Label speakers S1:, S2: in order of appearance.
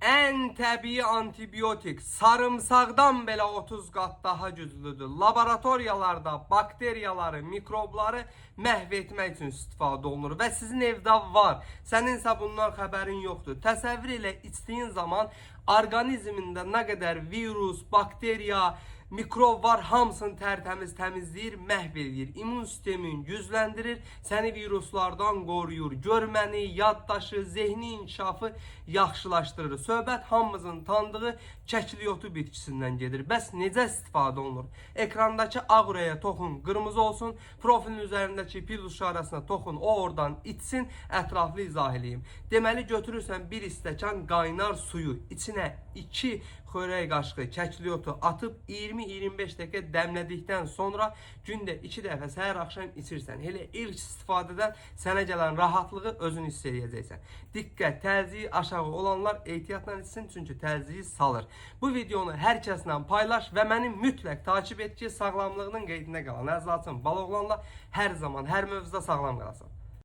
S1: en təbii antibiotik sarımsaqdan belə 30 qat daha güclüdür. Laboratoriyalarda bakteriyaları, mikrobları məhv etmək üçün istifadə olunur və sizin evdə var. Səninsə bundan xəbərin yoxdur. Təsəvvür elə, içdiyin zaman orqanizmində nə qədər virus, bakteriya, mikrob var, hamısını tərtəmiz təmizləyir, məhv edir. İmmun sistemin gücləndirir, səni viruslardan qoruyur. Görməni, yaddaşı, zehni inkişafı yaxşılaşdırır. Söhbət hamımızın tanıdığı kəkilyotu bitkisindən gedir. Bəs necə istifadə olunur? Ekrandakı ağrıya toxun, qırmızı olsun. Profilin üzərindəki pil işarəsinə toxun, o oradan içsin, ətraflı izah edeyim. Deməli, götürürsən bir stəkan qaynar suyu, içinə 2 xörək qaşığı kəkilyotu atıb 20-25 dəqiqə dəmlədikdən sonra gündə 2 dəfə səhər axşam içirsən. Elə ilk istifadədən sənə gələn rahatlığı özün hiss edəcəksən. Diqqət, təzyiqi aşağı olanlar ehtiyatla içsin, çünki təzyiqi salır. Bu videonu hər kəslə paylaş və məni mütləq takip et ki, sağlamlığının qeydinə qalan. Əzizim, Baloğlanla hər zaman, hər mövzuda sağlam qalasın.